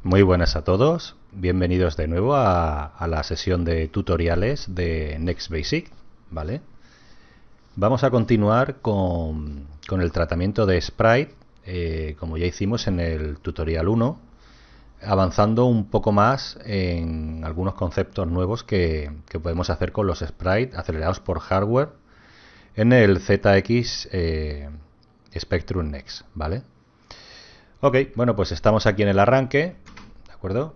Muy buenas a todos, bienvenidos de nuevo a la sesión de tutoriales de Next Basic, ¿vale? Vamos a continuar con el tratamiento de sprite, como ya hicimos en el tutorial 1, avanzando un poco más en algunos conceptos nuevos que podemos hacer con los sprites acelerados por hardware en el ZX Spectrum Next, ¿vale? Ok, bueno, pues estamos aquí en el arranque, ¿de acuerdo?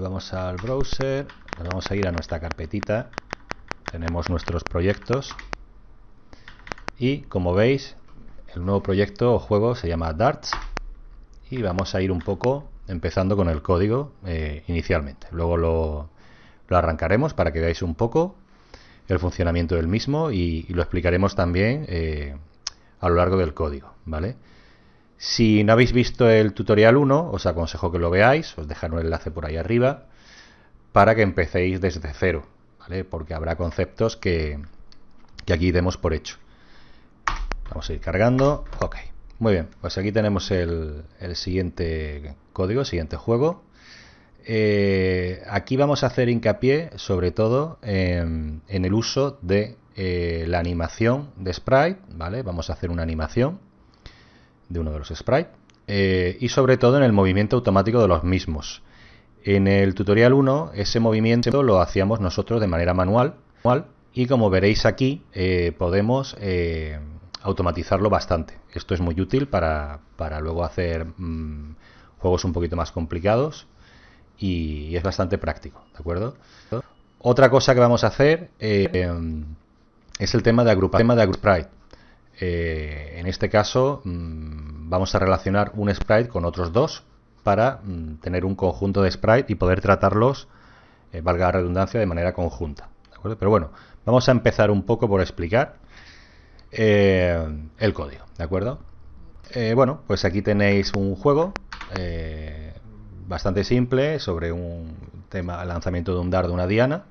Vamos al browser, nos vamos a ir a nuestra carpetita, tenemos nuestros proyectos y como veis el nuevo proyecto o juego se llama Darts y vamos a ir un poco empezando con el código inicialmente. Luego lo arrancaremos para que veáis un poco el funcionamiento del mismo y lo explicaremos también a lo largo del código, ¿vale? Si no habéis visto el tutorial 1, os aconsejo que lo veáis, os dejaré un enlace por ahí arriba, para que empecéis desde cero, ¿vale? Porque habrá conceptos que aquí demos por hecho. Vamos a ir cargando. Ok, muy bien, pues aquí tenemos el siguiente código, el siguiente juego. Aquí vamos a hacer hincapié sobre todo en el uso de la animación de sprite, ¿vale? Vamos a hacer una animación de uno de los sprites y sobre todo en el movimiento automático de los mismos. En el tutorial 1 ese movimiento lo hacíamos nosotros de manera manual y como veréis aquí podemos automatizarlo bastante. Esto es muy útil para luego hacer juegos un poquito más complicados y es bastante práctico, ¿de acuerdo? Otra cosa que vamos a hacer es el tema de agrupación de sprite. En este caso vamos a relacionar un sprite con otros dos para tener un conjunto de sprite y poder tratarlos, valga la redundancia, de manera conjunta, ¿de acuerdo? Pero bueno, vamos a empezar un poco por explicar el código, ¿de acuerdo? Bueno, pues aquí tenéis un juego bastante simple sobre un tema, lanzamiento de un dardo, una diana.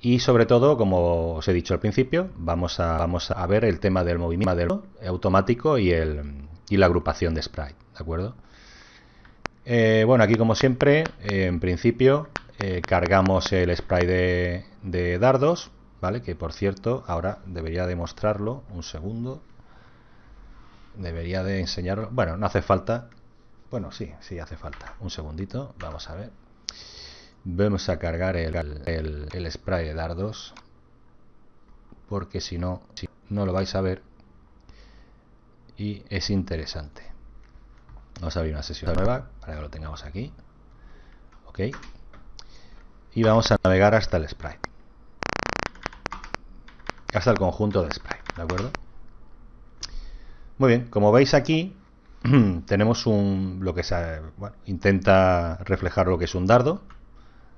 Y sobre todo, como os he dicho al principio, vamos a ver el tema del movimiento automático y la agrupación de sprite, ¿de acuerdo? Bueno, aquí como siempre, en principio, cargamos el sprite de dardos, ¿vale? Que por cierto, ahora debería de mostrarlo, un segundo. Debería de enseñarlo, bueno, no hace falta. Bueno, sí hace falta. Un segundito, vamos a ver. Vamos a cargar el spray de dardos porque si no no lo vais a ver y es interesante. Vamos a abrir una sesión nueva para que lo tengamos aquí. Ok, y vamos a navegar hasta el spray, hasta el conjunto de spray, ¿de acuerdo? Muy bien, como veis aquí tenemos lo que intenta reflejar lo que es un dardo,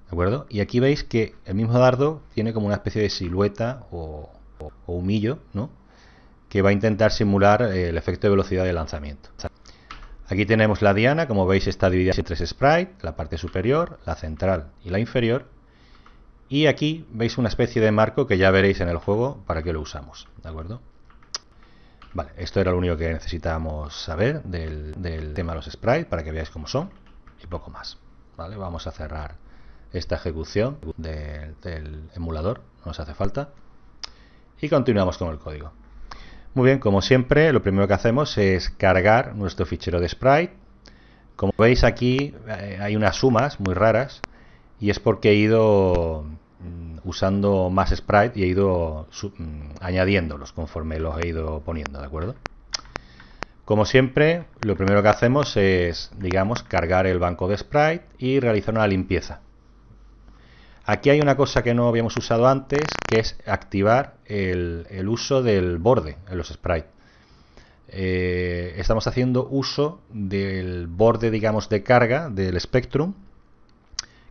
¿de acuerdo? Y aquí veis que el mismo dardo tiene como una especie de silueta o humillo, ¿no? Que va a intentar simular el efecto de velocidad de lanzamiento. Aquí tenemos la diana, como veis está dividida en tres sprites, la parte superior, la central y la inferior. Y aquí veis una especie de marco que ya veréis en el juego para qué lo usamos, ¿de acuerdo? Vale, esto era lo único que necesitábamos saber del tema de los sprites para que veáis cómo son y poco más, ¿vale? Vamos a cerrar esta ejecución del emulador, no nos hace falta, y continuamos con el código. Muy bien, como siempre, lo primero que hacemos es cargar nuestro fichero de sprite. Como veis aquí hay unas sumas muy raras y es porque he ido usando más sprite y he ido añadiéndolos conforme los he ido poniendo, ¿de acuerdo? Como siempre, lo primero que hacemos es, digamos, cargar el banco de sprite y realizar una limpieza. Aquí hay una cosa que no habíamos usado antes, que es activar el uso del borde en los sprites. Estamos haciendo uso del borde, digamos, de carga del Spectrum,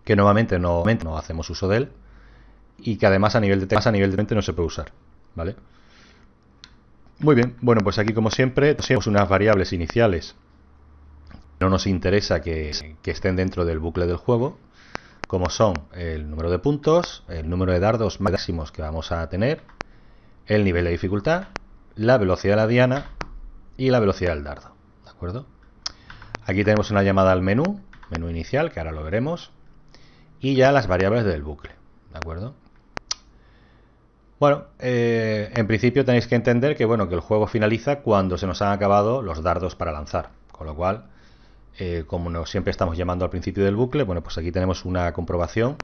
que normalmente no hacemos uso de él, y que además a nivel de mente no se puede usar, ¿vale? Muy bien, bueno, pues aquí como siempre tenemos unas variables iniciales. No nos interesa que estén dentro del bucle del juego, como son el número de puntos, el número de dardos máximos que vamos a tener, el nivel de dificultad, la velocidad de la diana y la velocidad del dardo, ¿de acuerdo? Aquí tenemos una llamada al menú, menú inicial, que ahora lo veremos, y ya las variables del bucle, ¿de acuerdo? Bueno, en principio tenéis que entender que, bueno, que el juego finaliza cuando se nos han acabado los dardos para lanzar, con lo cual, como no siempre estamos llamando al principio del bucle, bueno, pues aquí tenemos una comprobación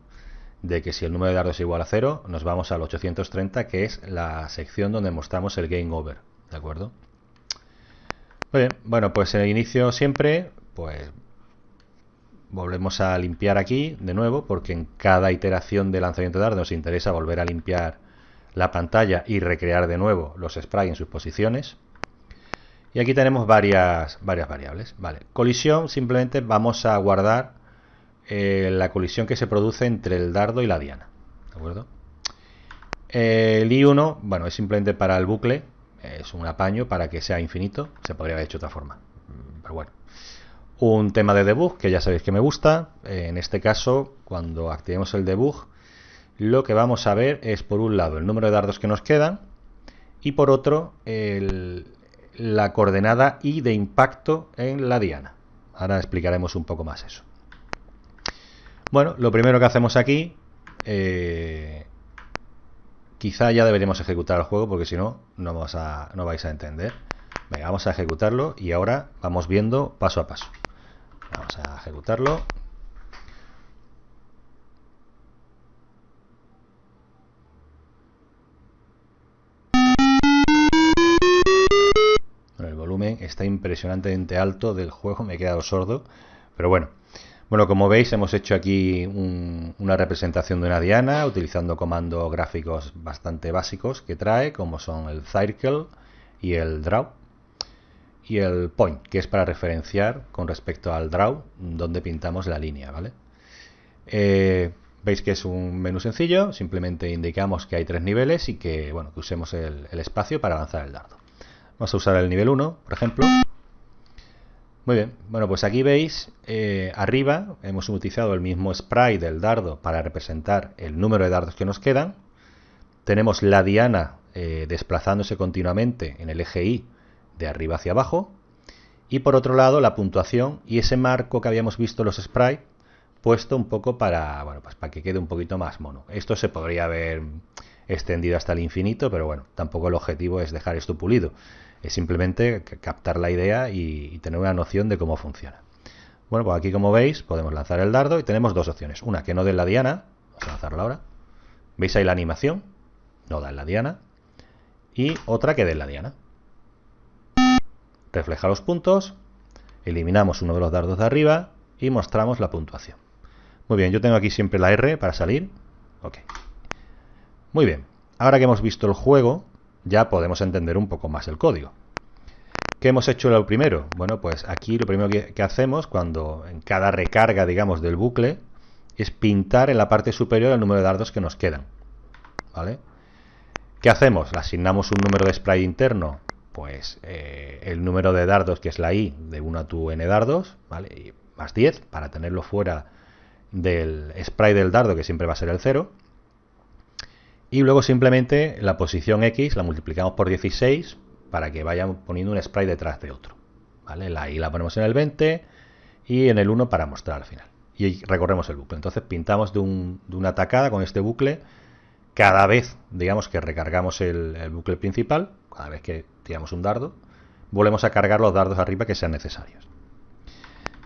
de que si el número de dardos es igual a 0, nos vamos al 830, que es la sección donde mostramos el game over, ¿de acuerdo? Muy bien, bueno, pues en el inicio siempre, pues volvemos a limpiar aquí de nuevo, porque en cada iteración de lanzamiento de dardos nos interesa volver a limpiar la pantalla y recrear de nuevo los sprites en sus posiciones. Y aquí tenemos varias variables. Vale, colisión, simplemente vamos a guardar la colisión que se produce entre el dardo y la diana, ¿de acuerdo? El I1, bueno, es simplemente para el bucle, es un apaño para que sea infinito, se podría haber hecho de otra forma, pero bueno. Un tema de debug, que ya sabéis que me gusta. En este caso, cuando activemos el debug, lo que vamos a ver es, por un lado, el número de dardos que nos quedan, y por otro, la coordenada I de impacto en la diana. Ahora explicaremos un poco más eso. Bueno, lo primero que hacemos aquí, quizá ya deberíamos ejecutar el juego, porque si no, no vais a entender. Venga, vamos a ejecutarlo y ahora vamos viendo paso a paso. Vamos a ejecutarlo. Bueno, el volumen está impresionantemente alto del juego, me he quedado sordo, pero bueno. Bueno, como veis, hemos hecho aquí una representación de una diana utilizando comandos gráficos bastante básicos que trae, como son el circle y el draw, y el point, que es para referenciar con respecto al draw donde pintamos la línea, ¿vale? Veis que es un menú sencillo, simplemente indicamos que hay 3 niveles y que, bueno, que usemos el espacio para lanzar el dardo. Vamos a usar el nivel 1, por ejemplo. Muy bien, bueno, pues aquí veis, arriba hemos utilizado el mismo sprite del dardo para representar el número de dardos que nos quedan. Tenemos la diana desplazándose continuamente en el eje Y de arriba hacia abajo. Y por otro lado la puntuación y ese marco que habíamos visto en los sprites puesto un poco para, bueno, pues para que quede un poquito más mono. Esto se podría haber extendido hasta el infinito, pero bueno, tampoco el objetivo es dejar esto pulido. Es simplemente captar la idea y tener una noción de cómo funciona. Bueno, pues aquí, como veis, podemos lanzar el dardo y tenemos dos opciones. Una, que no dé la diana. Vamos a lanzarla ahora. ¿Veis ahí la animación? No da en la diana. Y otra que dé en la diana. Refleja los puntos. Eliminamos uno de los dardos de arriba y mostramos la puntuación. Muy bien, yo tengo aquí siempre la R para salir. Ok. Muy bien. Ahora que hemos visto el juego, ya podemos entender un poco más el código. ¿Qué hemos hecho lo primero? Bueno, pues aquí lo primero que hacemos cuando en cada recarga, digamos, del bucle es pintar en la parte superior el número de dardos que nos quedan, ¿vale? ¿Qué hacemos? Le asignamos un número de sprite interno, pues el número de dardos, que es la I, de 1 a tu n dardos, ¿vale? Y más 10 para tenerlo fuera del sprite del dardo, que siempre va a ser el 0. Y luego simplemente la posición X la multiplicamos por 16 para que vaya poniendo un sprite detrás de otro, ¿vale? La I la ponemos en el 20 y en el 1 para mostrar al final. Y recorremos el bucle. Entonces pintamos de una tacada con este bucle cada vez, digamos, que recargamos el bucle principal, cada vez que tiramos un dardo, volvemos a cargar los dardos arriba que sean necesarios.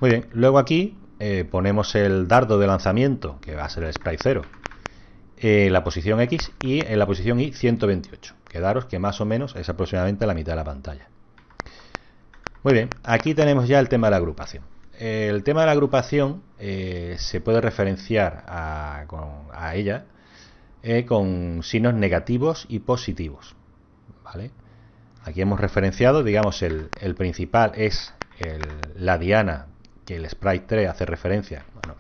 Muy bien, luego aquí ponemos el dardo de lanzamiento, que va a ser el sprite 0, la posición X, y en la posición Y 128. Quedaros que más o menos es aproximadamente la mitad de la pantalla. Muy bien, aquí tenemos ya el tema de la agrupación. El tema de la agrupación se puede referenciar a ella con signos negativos y positivos, ¿vale? Aquí hemos referenciado, digamos, el principal es la diana, que el sprite 3 hace referencia, bueno,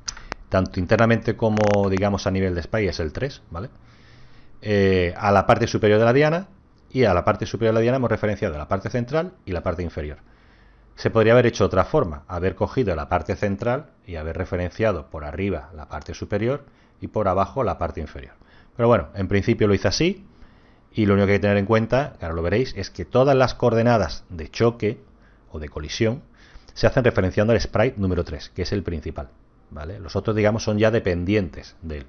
tanto internamente como, digamos, a nivel de sprite es el 3, ¿vale? A la parte superior de la diana, y a la parte superior de la diana hemos referenciado la parte central y la parte inferior. Se podría haber hecho de otra forma, haber cogido la parte central y haber referenciado por arriba la parte superior y por abajo la parte inferior. Pero bueno, en principio lo hice así, y lo único que hay que tener en cuenta, que ahora lo veréis, es que todas las coordenadas de choque o de colisión se hacen referenciando al sprite número 3, que es el principal, ¿vale? Los otros, digamos, son ya dependientes de él.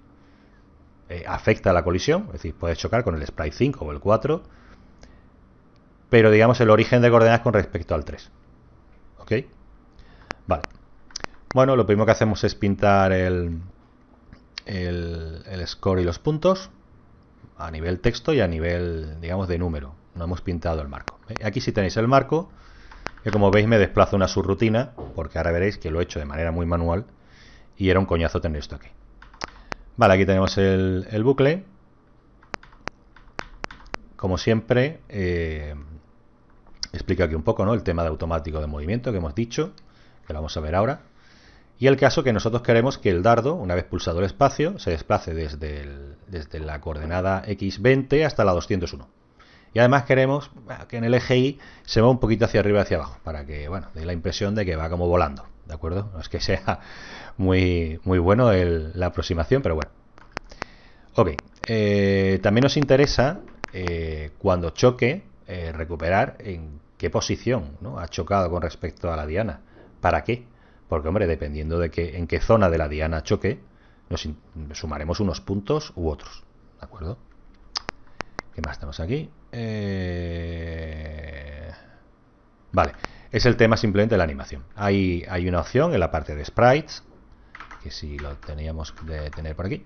Afecta a la colisión, es decir, puedes chocar con el sprite 5 o el 4, pero digamos el origen de coordenadas con respecto al 3. ¿Ok? Vale. Bueno, lo primero que hacemos es pintar el score y los puntos a nivel texto y a nivel, digamos, de número. No hemos pintado el marco. Aquí sí tenéis el marco, que como veis me desplazo una subrutina, porque ahora veréis que lo he hecho de manera muy manual y era un coñazo tener esto aquí. Vale, aquí tenemos el bucle. Como siempre, explico aquí un poco, ¿no?, el tema de automático de movimiento que hemos dicho, que lo vamos a ver ahora. Y el caso que nosotros queremos que el dardo, una vez pulsado el espacio, se desplace desde la coordenada x20 hasta la 201. Y además queremos que en el eje Y se mueva un poquito hacia arriba y hacia abajo, para que, bueno, dé la impresión de que va como volando, ¿de acuerdo? No es que sea muy bueno la aproximación, pero bueno. Ok, también nos interesa, cuando choque, recuperar en qué posición, ¿no?, ha chocado con respecto a la diana. ¿Para qué? Porque, hombre, dependiendo de en qué zona de la diana choque, nos sumaremos unos puntos u otros, ¿de acuerdo? ¿Qué más tenemos aquí? Vale, es el tema simplemente de la animación. Hay una opción en la parte de sprites, que si lo teníamos de tener por aquí.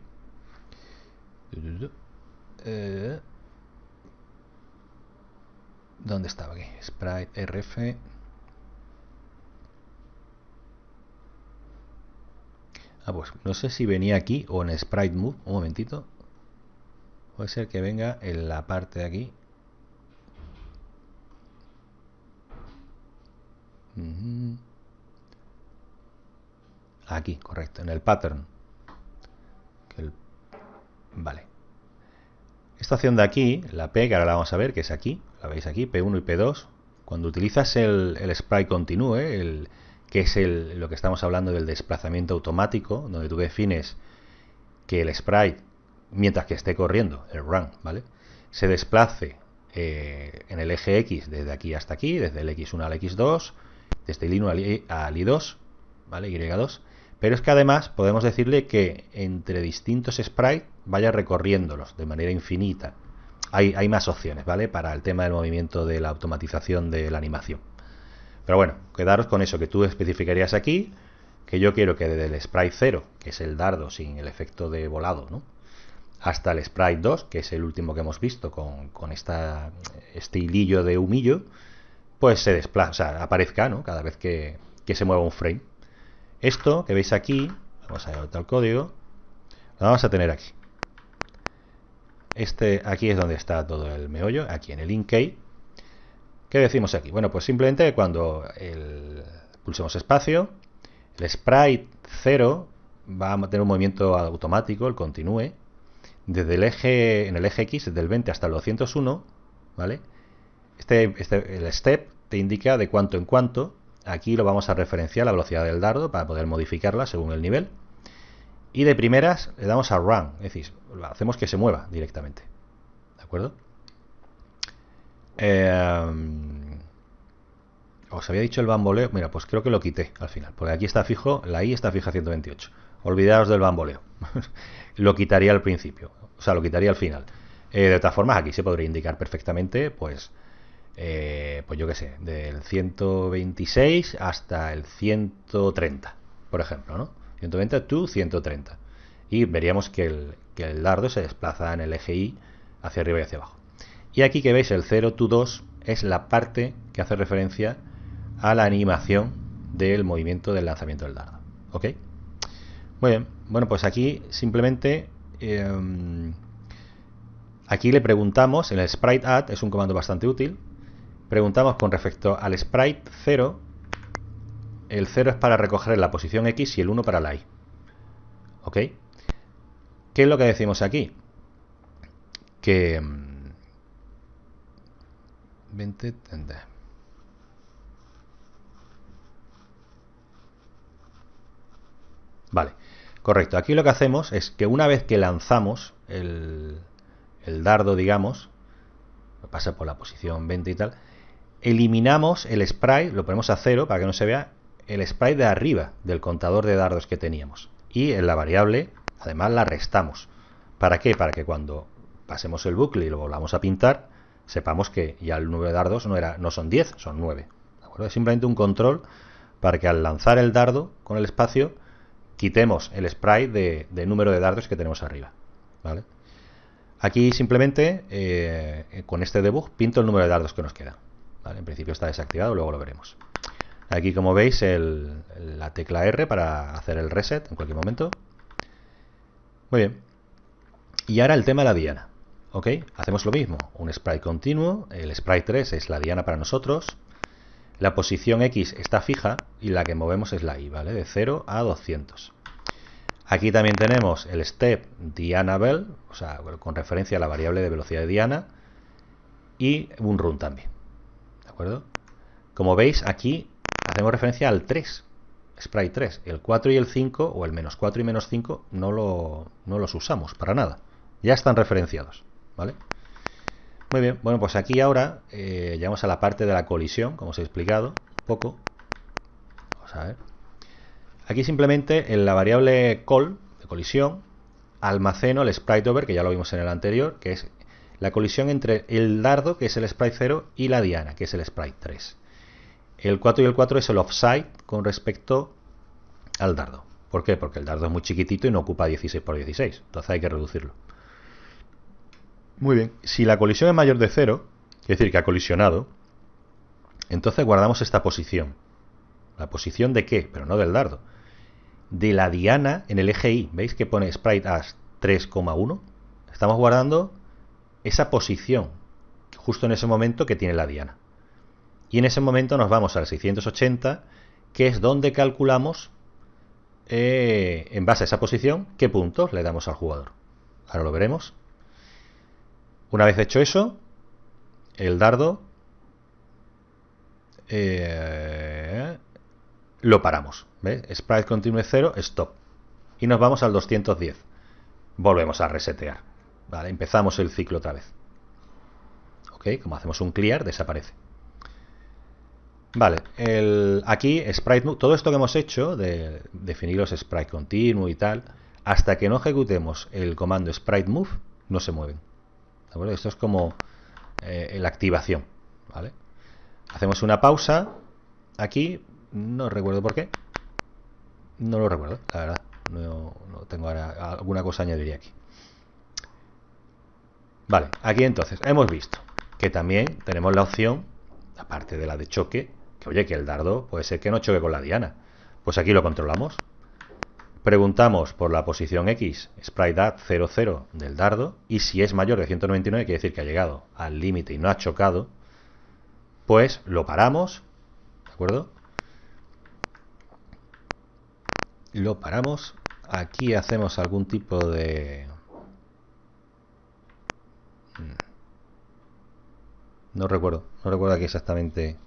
¿Dónde estaba aquí? Sprite RF. Pues no sé si venía aquí o en Sprite Move. Un momentito. Puede ser que venga en la parte de aquí. Aquí, correcto, en el pattern. Vale. Esta opción de aquí, la P, que ahora la vamos a ver, que es aquí, la veis aquí, P1 y P2. Cuando utilizas el sprite continue, que es lo que estamos hablando del desplazamiento automático, donde tú defines que el sprite, mientras que esté corriendo, el run, ¿vale?, se desplace en el eje X desde aquí hasta aquí, desde el X1 al X2, desde el Y1 al Y2, ¿vale?, Y2. Pero es que además podemos decirle que entre distintos sprites vaya recorriéndolos de manera infinita. Hay más opciones, ¿vale?, para el tema del movimiento, de la automatización de la animación. Pero bueno, quedaros con eso, que tú especificarías aquí que yo quiero que desde el sprite 0, que es el dardo sin el efecto de volado, ¿no?, hasta el sprite 2, que es el último que hemos visto con este hilillo de humillo, pues se desplaza, o sea, aparezca, ¿no?, cada vez que se mueva un frame. Esto que veis aquí, vamos a ver el código, lo vamos a tener aquí. Aquí es donde está todo el meollo, aquí en el in-key. ¿Qué decimos aquí? Bueno, pues simplemente cuando pulsemos espacio, el sprite 0 va a tener un movimiento automático, el continue, desde el eje, en el eje X, desde el 20 hasta el 201, ¿vale? El step te indica de cuánto en cuánto. Aquí lo vamos a referenciar la velocidad del dardo para poder modificarla según el nivel. Y de primeras le damos a run, es decir, hacemos que se mueva directamente. ¿De acuerdo? Os había dicho el bamboleo. Mira, pues creo que lo quité al final, porque aquí está fijo, la I está fija a 128. Olvidaos del bamboleo. Lo quitaría al principio, o sea, lo quitaría al final. De todas formas, aquí se podría indicar perfectamente, pues yo qué sé, del 126 hasta el 130, por ejemplo, ¿no? 120 to 130. Y veríamos que el dardo se desplaza en el eje Y hacia arriba y hacia abajo. Y aquí que veis el 0 to 2 es la parte que hace referencia a la animación del movimiento del lanzamiento del dardo. ¿Ok? Muy bien. Bueno, pues aquí simplemente aquí le preguntamos, en el sprite add, es un comando bastante útil, preguntamos con respecto al sprite 0, el 0 es para recoger la posición X y el 1 para la Y. ¿Ok? ¿Qué es lo que decimos aquí? Que 20, vale, correcto. Aquí lo que hacemos es que una vez que lanzamos el dardo, digamos, pasa por la posición 20 y tal, eliminamos el sprite, lo ponemos a 0 para que no se vea, el sprite de arriba del contador de dardos que teníamos. Y en la variable, además, la restamos. ¿Para qué? Para que cuando pasemos el bucle y lo volvamos a pintar, sepamos que ya el número de dardos no son 10, son 9. ¿De acuerdo? Es simplemente un control para que al lanzar el dardo con el espacio, quitemos el sprite de número de dardos que tenemos arriba. ¿Vale? Aquí simplemente, con este debug, pinto el número de dardos que nos queda. ¿Vale? En principio está desactivado, luego lo veremos. Aquí, como veis, la tecla R para hacer el reset en cualquier momento. Muy bien. Y ahora el tema de la diana. ¿Ok? Hacemos lo mismo. Un sprite continuo. El sprite 3 es la diana para nosotros. La posición X está fija y la que movemos es la Y, ¿vale? De 0 a 200. Aquí también tenemos el step diana vel, o sea, con referencia a la variable de velocidad de diana. Y un run también. ¿De acuerdo? Como veis, aquí hacemos referencia al 3, sprite 3. El 4 y el 5, o el menos 4 y menos 5, no los usamos para nada. Ya están referenciados, ¿vale? Muy bien, bueno, pues aquí ahora llegamos a la parte de la colisión, como os he explicado un poco. Vamos a ver. Aquí simplemente en la variable call, de colisión, almaceno el sprite over, que ya lo vimos en el anterior, que es la colisión entre el dardo, que es el sprite 0, y la diana, que es el sprite 3. El 4 y el 4 es el offside con respecto al dardo. ¿Por qué? Porque el dardo es muy chiquitito y no ocupa 16 por 16. Entonces hay que reducirlo. Muy bien. Si la colisión es mayor de 0, es decir, que ha colisionado, entonces guardamos esta posición. ¿La posición de qué? Pero no del dardo. De la diana en el eje Y. ¿Veis que pone sprite as 3,1? Estamos guardando esa posición justo en ese momento que tiene la diana. Y en ese momento nos vamos al 680, que es donde calculamos, en base a esa posición, qué puntos le damos al jugador. Ahora lo veremos. Una vez hecho eso, el dardo lo paramos. ¿Ves? Sprite continue 0, stop. Y nos vamos al 210. Volvemos a resetear. ¿Vale? Empezamos el ciclo otra vez. ¿Ok? Como hacemos un clear, desaparece. Vale, aquí Sprite Move, todo esto que hemos hecho de definir los Sprite continuo y tal, hasta que no ejecutemos el comando Sprite Move, no se mueven. ¿De acuerdo? Esto es como la activación. ¿Vale? Hacemos una pausa. Aquí, no recuerdo por qué. No lo recuerdo, la verdad. No tengo ahora alguna cosa añadiría aquí. Vale, aquí entonces hemos visto que también tenemos la opción, aparte de la de choque, que oye, que el dardo puede ser que no choque con la diana. Pues aquí lo controlamos. Preguntamos por la posición X, sprite 00 del dardo, y si es mayor de 199, quiere decir que ha llegado al límite y no ha chocado, pues lo paramos, ¿de acuerdo? Lo paramos. Aquí hacemos algún tipo de... No recuerdo aquí exactamente.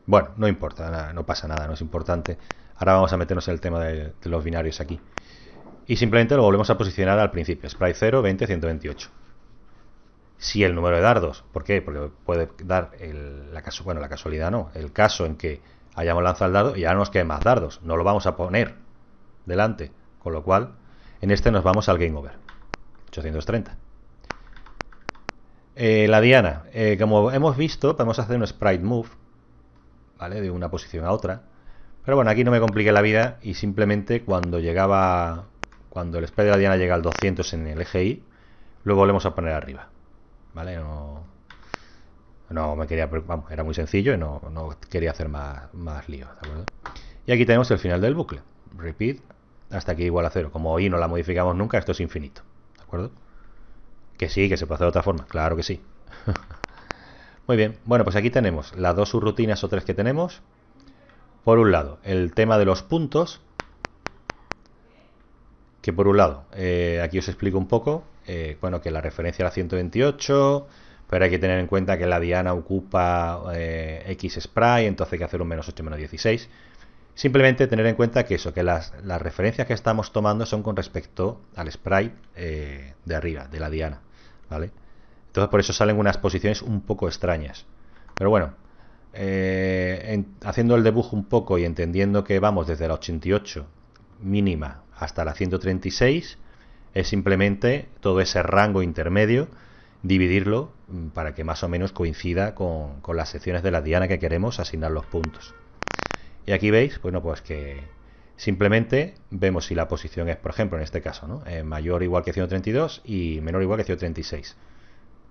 Bueno, no importa, no pasa nada, no es importante. Ahora vamos a meternos en el tema de los binarios aquí. Y simplemente lo volvemos a posicionar al principio. Sprite 0, 20, 128. Si el número de dardos, ¿por qué? Porque puede dar la casualidad no, el caso en que hayamos lanzado el dardo y ahora nos queden más dardos. No lo vamos a poner delante. Con lo cual, en este nos vamos al game over. 830. La diana, como hemos visto, podemos hacer un sprite move, ¿vale? De una posición a otra. Pero bueno, aquí no me compliqué la vida y simplemente cuando el sprite de la diana llega al 200 en el eje Y, lo volvemos a poner arriba. ¿Vale? No me quería, vamos, era muy sencillo y no quería hacer más lío, ¿de acuerdo? Y aquí tenemos el final del bucle. Repeat hasta aquí igual a 0. Como Y no la modificamos nunca, esto es infinito, ¿de acuerdo? Que sí, que se puede hacer de otra forma, claro que sí. Muy bien, bueno, pues aquí tenemos las dos subrutinas o tres que tenemos. Por un lado, el tema de los puntos, que por un lado, aquí os explico un poco, bueno, que la referencia era 128, pero hay que tener en cuenta que la diana ocupa X sprite, entonces hay que hacer un menos 8, menos 16. Simplemente tener en cuenta que eso, que las referencias que estamos tomando son con respecto al sprite de arriba, de la diana, ¿vale? Entonces por eso salen unas posiciones un poco extrañas. Pero bueno, haciendo el debug un poco y entendiendo que vamos desde la 88 mínima hasta la 136, es simplemente todo ese rango intermedio, dividirlo para que más o menos coincida con las secciones de la diana que queremos asignar los puntos. Y aquí veis, bueno, pues que simplemente vemos si la posición es, por ejemplo, en este caso, ¿no? Mayor o igual que 132 y menor o igual que 136.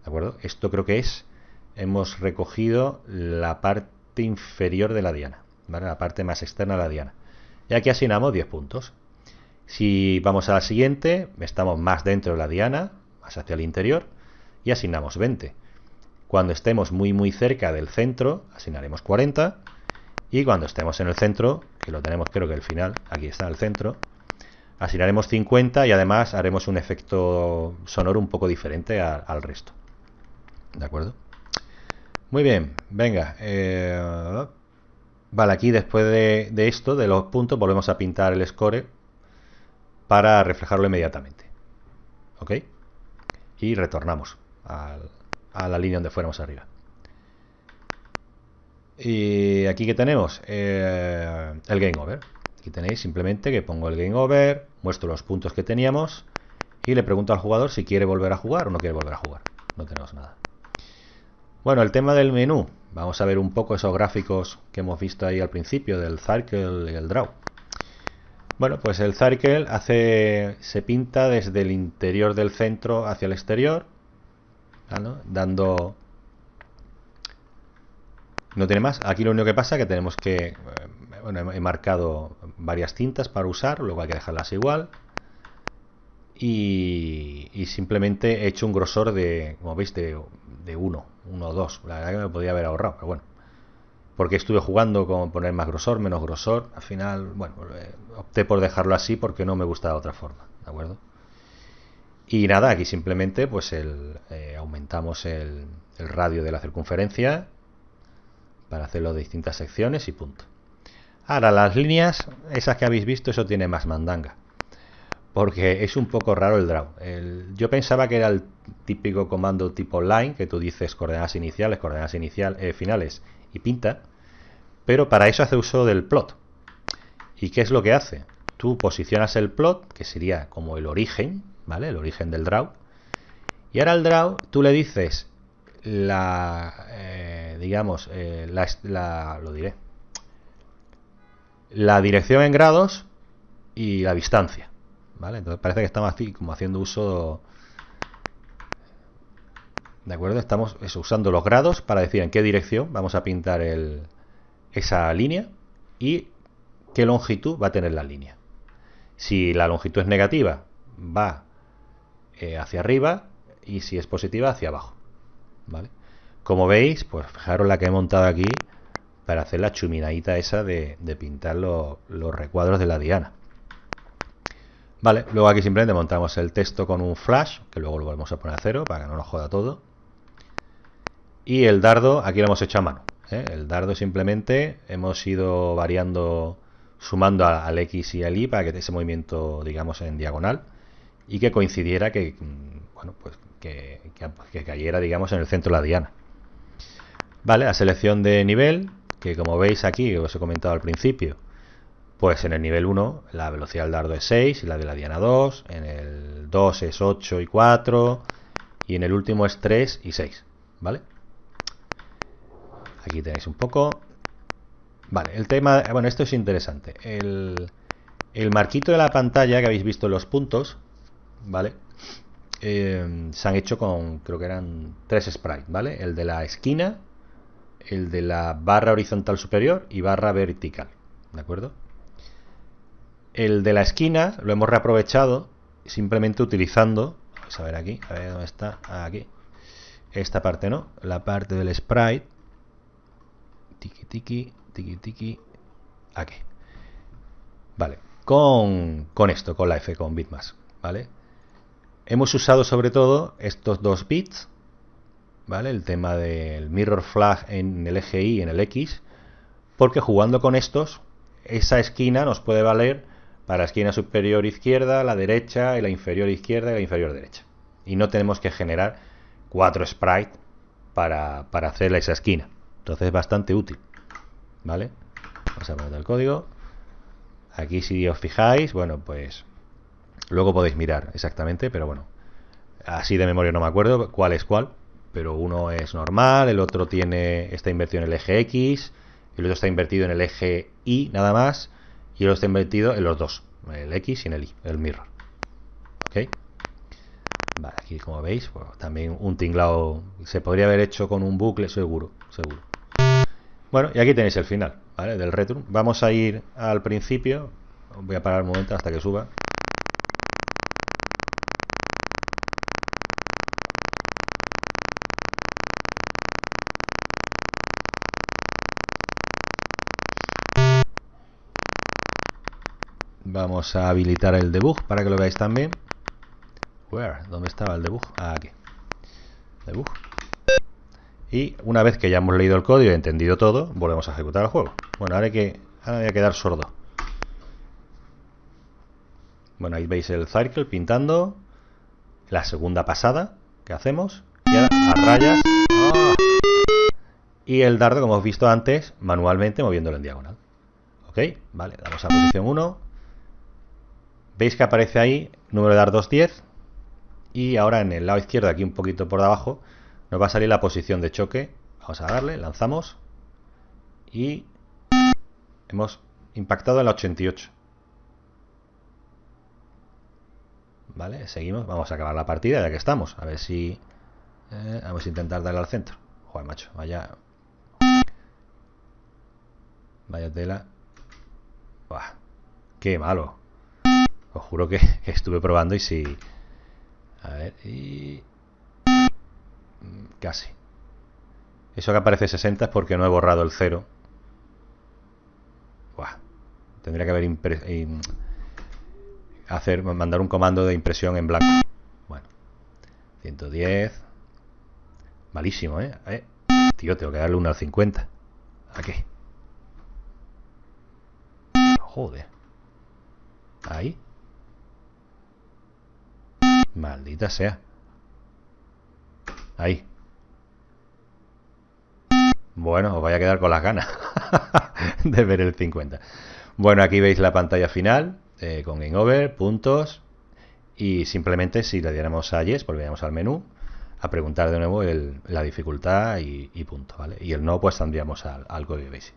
¿De acuerdo? Esto creo que hemos recogido la parte inferior de la diana, ¿vale? La parte más externa de la diana. Y aquí asignamos 10 puntos. Si vamos a la siguiente, estamos más dentro de la diana, más hacia el interior, y asignamos 20. Cuando estemos muy cerca del centro, asignaremos 40. Y cuando estemos en el centro, que lo tenemos creo que al final, aquí está el centro, asignaremos 50 y además haremos un efecto sonoro un poco diferente al resto. ¿De acuerdo? Muy bien, venga. Vale, aquí después de esto, de los puntos, volvemos a pintar el score para reflejarlo inmediatamente. ¿Ok? Y retornamos a la línea donde fuéramos arriba. Y aquí que tenemos el game over. Aquí tenéis simplemente que pongo el game over, muestro los puntos que teníamos y le pregunto al jugador si quiere volver a jugar o no quiere volver a jugar. No tenemos nada. Bueno, el tema del menú. Vamos a ver un poco esos gráficos que hemos visto ahí al principio del circle y el draw. Bueno, pues el circle se pinta desde el interior del centro hacia el exterior, ¿no? Dando... No tiene más. Aquí lo único que pasa es que tenemos que... Bueno, he marcado varias cintas para usar, luego hay que dejarlas igual. Y simplemente he hecho un grosor de, como veis, de 1 o 2. La verdad que me podría haber ahorrado, pero bueno. Porque estuve jugando con poner más grosor, menos grosor. Al final, bueno, opté por dejarlo así porque no me gusta de otra forma, ¿de acuerdo? Y nada, aquí simplemente pues aumentamos el radio de la circunferencia para hacerlo de distintas secciones y punto. Ahora, las líneas, esas que habéis visto, eso tiene más mandanga. Porque es un poco raro el draw. Yo pensaba que era el típico comando tipo line, que tú dices coordenadas iniciales, finales y pinta. Pero para eso hace uso del plot. ¿Y qué es lo que hace? Tú posicionas el plot, que sería como el origen, ¿vale? El origen del draw. Y ahora al draw tú le dices la dirección en grados y la distancia, ¿vale? Entonces parece que estamos así como haciendo uso, ¿de acuerdo? Estamos usando los grados para decir en qué dirección vamos a pintar esa línea y qué longitud va a tener la línea. Si la longitud es negativa, va hacia arriba, y si es positiva, hacia abajo, ¿vale? Como veis, pues fijaros la que he montado aquí para hacer la chuminadita esa de pintar los recuadros de la diana. Vale, luego aquí simplemente montamos el texto con un flash, que luego lo volvemos a poner a 0 para que no nos joda todo. Y el dardo, aquí lo hemos hecho a mano, ¿eh? El dardo simplemente hemos ido variando, sumando al X y al Y para que ese movimiento, digamos, en diagonal y que coincidiera que, bueno, pues que cayera, digamos, en el centro de la diana. Vale, la selección de nivel, que como veis aquí, que os he comentado al principio, pues en el nivel 1 la velocidad del dardo es 6 y la de la diana 2, en el 2 es 8 y 4 y en el último es 3 y 6, ¿vale? Aquí tenéis un poco. Vale, el tema, bueno, esto es interesante. El marquito de la pantalla que habéis visto en los puntos, ¿vale? Se han hecho con, creo que eran 3 sprites, ¿vale? El de la esquina, el de la barra horizontal superior y barra vertical, ¿de acuerdo? El de la esquina lo hemos reaprovechado simplemente utilizando, vamos a ver aquí, a ver dónde está, aquí, esta parte, ¿no? La parte del sprite, tiki tiki, tiki tiki, aquí, vale, con esto, con la F, con bitmask, ¿vale? Hemos usado sobre todo estos 2 bits, ¿vale? El tema del mirror flag en el eje Y y en el X, porque jugando con estos, esa esquina nos puede valer para la esquina superior izquierda, la derecha, y la inferior izquierda y la inferior derecha. Y no tenemos que generar 4 sprites para hacer esa esquina. Entonces es bastante útil, ¿vale? Vamos a poner el código. Aquí si os fijáis, bueno, pues luego podéis mirar exactamente, pero bueno, así de memoria no me acuerdo cuál es cuál, pero uno es normal, el otro está invertido en el eje X, el otro está invertido en el eje Y nada más, y el otro está invertido en los dos, el X y en el Y, el mirror. ¿Ok? Vale, aquí como veis, pues, también un tinglado se podría haber hecho con un bucle, seguro. Bueno, y aquí tenéis el final, ¿vale? Del Retrum. Vamos a ir al principio. Voy a parar un momento hasta que suba. Vamos a habilitar el debug para que lo veáis también. ¿Dónde estaba el debug? Aquí. Debug. Y una vez que ya hemos leído el código y entendido todo, volvemos a ejecutar el juego. Bueno, ahora voy a quedar sordo. Bueno, ahí veis el circle pintando. La segunda pasada que hacemos. Y ahora a rayas. ¡Oh! Y el dardo, como hemos visto antes, manualmente moviéndolo en diagonal. ¿Ok? Vale, damos a posición 1. Veis que aparece ahí número de dardos 10. Y ahora en el lado izquierdo, aquí un poquito por debajo, nos va a salir la posición de choque. Vamos a darle, lanzamos. Y hemos impactado en la 88. Vale, seguimos. Vamos a acabar la partida ya que estamos. A ver si... vamos a intentar darle al centro. Joder, macho, vaya tela. Buah, qué malo. Os juro que estuve probando y sí. A ver, y... casi. Eso que aparece 60 es porque no he borrado el 0. Buah. Tendría que mandar un comando de impresión en blanco. Bueno, 110. Malísimo, ¿eh? Tío, tengo que darle 1 al 50. ¿A qué? Joder. Ahí. Maldita sea. Ahí. Bueno, os vais a quedar con las ganas de ver el 50. Bueno, aquí veis la pantalla final con Game Over, puntos. Y simplemente si le diéramos a Yes, volveríamos al menú a preguntar de nuevo la dificultad y punto, ¿vale? Y el no, pues tendríamos al código basic.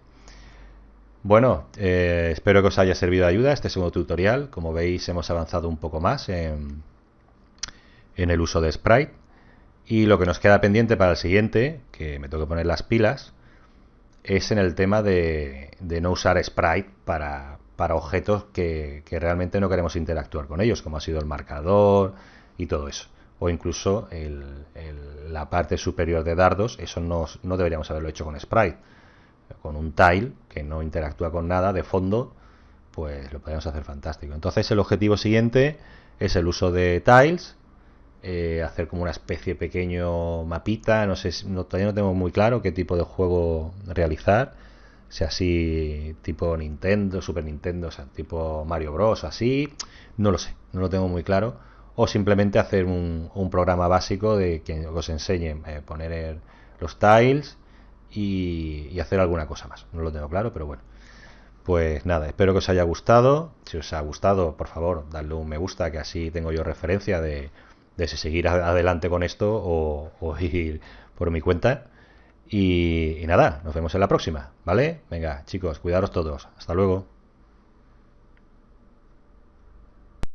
Bueno, espero que os haya servido de ayuda este segundo tutorial. Como veis, hemos avanzado un poco más en el uso de Sprite. Y lo que nos queda pendiente para el siguiente, que me tengo que poner las pilas, es en el tema de no usar Sprite para objetos que realmente no queremos interactuar con ellos, como ha sido el marcador y todo eso. O incluso la parte superior de dardos, eso no deberíamos haberlo hecho con Sprite. Con un tile que no interactúa con nada de fondo, pues lo podemos hacer fantástico. Entonces el objetivo siguiente es el uso de tiles, hacer como una especie de pequeño mapita. No sé, todavía no tengo muy claro qué tipo de juego realizar, sea así tipo Nintendo, Super Nintendo, o sea, tipo Mario Bros, así, no lo sé, no lo tengo muy claro. O simplemente hacer un programa básico de que os enseñe poner los tiles y hacer alguna cosa más. No lo tengo claro, pero bueno. Pues nada, espero que os haya gustado. Si os ha gustado, por favor, dadle un me gusta, que así tengo yo referencia de si seguir adelante con esto o ir por mi cuenta. Y nada, nos vemos en la próxima, ¿vale? Venga, chicos, cuidaros todos. Hasta luego.